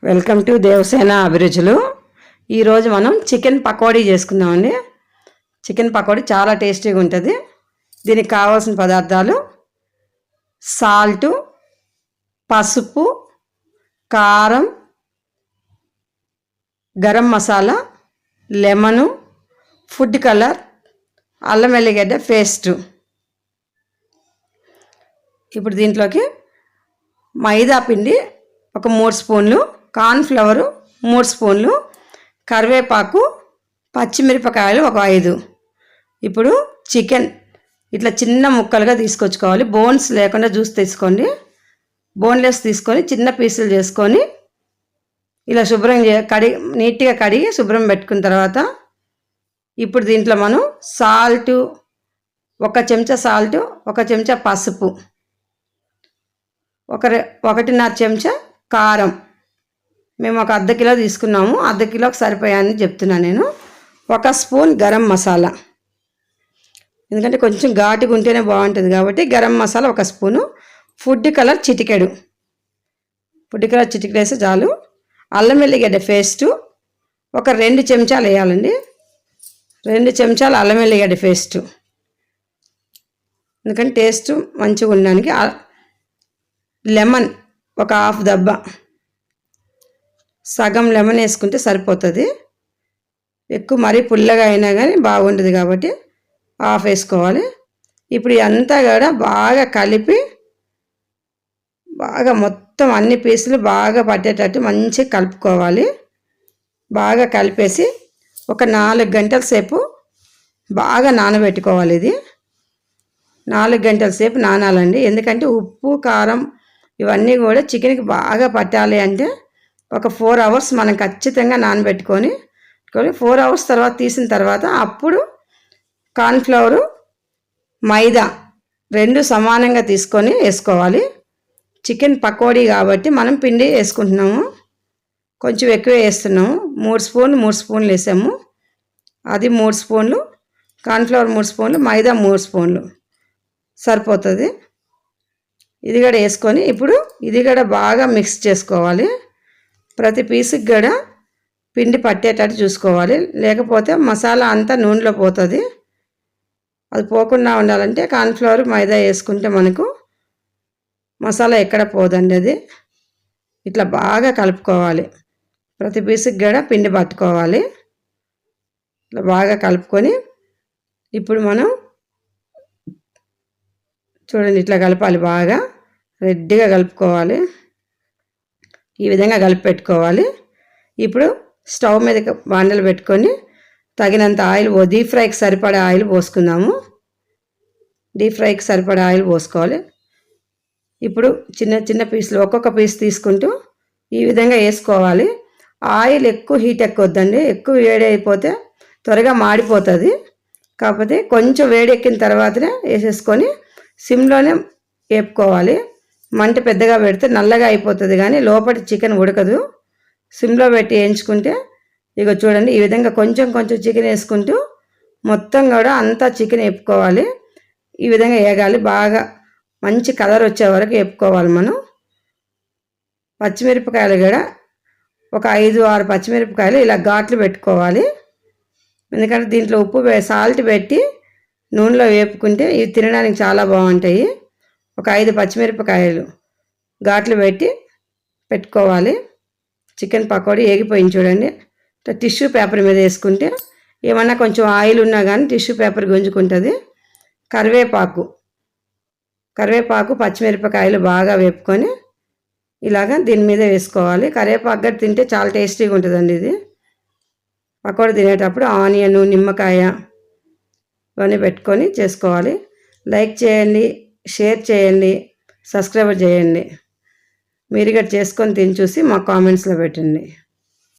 Welcome to Devasena అభిరుచులు. ఈరోజు మనం చికెన్ పకోడీ చేసుకుందామండి. చికెన్ పకోడీ చాలా టేస్టీగా ఉంటుంది. దీనికి కావాల్సిన పదార్థాలు సాల్టు, పసుపు, కారం, garam masala, lemon, food colour, అల్లం వెల్లిగడ్డ పేస్ట్. ఇప్పుడు దీంట్లోకి మైదా పిండి ఒక 3 స్పూన్లు, కార్న్ఫ్లవరు 3 స్పూన్లు, కరివేపాకు, పచ్చిమిరపకాయలు ఒక 5. ఇప్పుడు చికెన్ ఇట్లా చిన్న ముక్కలుగా తీసుకొచ్చుకోవాలి. బోన్స్ లేకుండా జ్యూస్ తీసుకోండి. బోన్లెస్ తీసుకొని చిన్న పీసులు చేసుకొని ఇలా శుభ్రం నీట్గా కడిగి శుభ్రం పెట్టుకున్న తర్వాత ఇప్పుడు దీంట్లో మనం సాల్టు, 1 చెంచా సాల్టు, 1 చెంచా పసుపు, 1.5 చెంచా కారం, మేము ఒక అర్ధ కిలో తీసుకున్నాము, అర్ధ కిలోకి సరిపోయాయని చెప్తున్నాను నేను. 1 స్పూన్ గరం మసాలా, ఎందుకంటే కొంచెం ఘాటుగా ఉంటేనే బాగుంటుంది కాబట్టి garam masala 1 spoon, food colour చిటికెడు, ఫుడ్ కలర్ చిటికెడు వేస్తే చాలు. అల్లం వెల్లిగడ్డ పేస్టు ఒక 2 చెంచాలు వేయాలండి. 2 చెంచాలు అల్లం వెల్లిగడ్డ పేస్టు, ఎందుకంటే టేస్ట్ మంచిగా ఉండడానికి. లెమన్ ఒక హాఫ్ దబ్బ, సగం లెమన్ వేసుకుంటే సరిపోతుంది. ఎక్కువ మరీ పుల్లగా అయినా కానీ బాగుంటుంది కాబట్టి హాఫ్ వేసుకోవాలి. ఇప్పుడు ఇదంతా కూడా బాగా కలిపి బాగా మొత్తం అన్ని పీసులు బాగా పట్టేటట్టు మంచిగా కలుపుకోవాలి. బాగా కలిపేసి ఒక 4 గంటల సేపు బాగా నానబెట్టుకోవాలి. ఇది 4 గంటల సేపు నానాలండి. ఎందుకంటే ఉప్పు, కారం ఇవన్నీ కూడా చికెన్కి బాగా పట్టాలి అంటే ఒక 4 అవర్స్ మనం ఖచ్చితంగా నానబెట్టుకొని 4 అవర్స్ తర్వాత తీసిన తర్వాత అప్పుడు కార్న్ఫ్లవరు, మైదా 2 సమానంగా తీసుకొని వేసుకోవాలి. చికెన్ పకోడీ కాబట్టి మనం పిండి వేసుకుంటున్నాము, కొంచెం ఎక్కువ వేస్తున్నాము. 3 స్పూన్లు వేసాము. అది 3 స్పూన్లు, కార్న్ఫ్లవర్ 3 స్పూన్లు, మైదా 3 స్పూన్లు సరిపోతుంది. ఇది కూడా వేసుకొని ఇప్పుడు ఇది కూడా బాగా మిక్స్ చేసుకోవాలి. ప్రతి పీసుకి కూడా పిండి పట్టేటట్టు చూసుకోవాలి, లేకపోతే మసాలా అంతా నూనెలో పోతుంది. అది పోకుండా ఉండాలంటే కార్న్ఫ్లవర్, మైదా వేసుకుంటే మనకు మసాలా ఎక్కడ పోదండి. అది ఇట్లా బాగా కలుపుకోవాలి. ప్రతి పీసుకి కూడా పిండి పట్టుకోవాలి. ఇట్లా బాగా కలుపుకొని ఇప్పుడు మనం చూడండి ఇట్లా కలపాలి. బాగా రెడ్డిగా కలుపుకోవాలి. ఈ విధంగా కలిపి పెట్టుకోవాలి. ఇప్పుడు స్టవ్ మీద బాండలు పెట్టుకొని తగినంత ఆయిల్, డీప్ ఫ్రైకి సరిపడా ఆయిల్ పోసుకుందాము. డీప్ ఫ్రైకి సరిపడా ఆయిల్ పోసుకోవాలి. ఇప్పుడు చిన్న చిన్న పీసులు ఒక్కొక్క పీస్ తీసుకుంటూ ఈ విధంగా వేసుకోవాలి. ఆయిల్ ఎక్కువ హీట్ ఎక్కొద్దండి, ఎక్కువ వేడి అయిపోతే త్వరగా మాడిపోతుంది. కాకపోతే కొంచెం వేడెక్కిన తర్వాతనే వేసేసుకొని సిమ్లోనే వేపుకోవాలి. మంట పెద్దగా పెడితే నల్లగా అయిపోతుంది కానీ లోపల చికెన్ ఉడకదు. సిమ్లో పెట్టి వేయించుకుంటే ఇక చూడండి ఈ విధంగా కొంచెం కొంచెం చికెన్ వేసుకుంటూ మొత్తం కూడా అంతా చికెన్ వేపుకోవాలి. ఈ విధంగా వేగాలి. బాగా మంచి కలర్ వచ్చే వరకు వేపుకోవాలి మనం. పచ్చిమిరపకాయలు కూడా ఒక 5-6 పచ్చిమిరపకాయలు ఇలా ఘాట్లు పెట్టుకోవాలి. ఎందుకంటే దీంట్లో ఉప్పు, సాల్ట్ పెట్టి నూనెలో వేపుకుంటే ఇవి తినడానికి చాలా బాగుంటాయి. ఒక 5 పచ్చిమిరపకాయలు ఘాట్లు పెట్టుకోవాలి. చికెన్ పకోడీ ఏగిపోయింది చూడండి. టిష్యూ పేపర్ మీద వేసుకుంటే ఏమన్నా కొంచెం ఆయిల్ ఉన్నా కానీ టిష్యూ పేపర్ గుంజుకుంటుంది. కరివేపాకు, పచ్చిమిరపకాయలు బాగా వేపుకొని ఇలాగా దీని మీద వేసుకోవాలి. కరివేపాకు గడ్డ తింటే చాలా టేస్టీగా ఉంటుందండి. ఇది పకోడీ తినేటప్పుడు ఆనియన్, నిమ్మకాయ ఇవన్నీ పెట్టుకొని చేసుకోవాలి. లైక్ చేయండి, షేర్ చేయండి, సబ్స్క్రైబ్ చేయండి. మీరు కూడా చేసుకొని తిని చూసి మా కామెంట్స్లో పెట్టండి.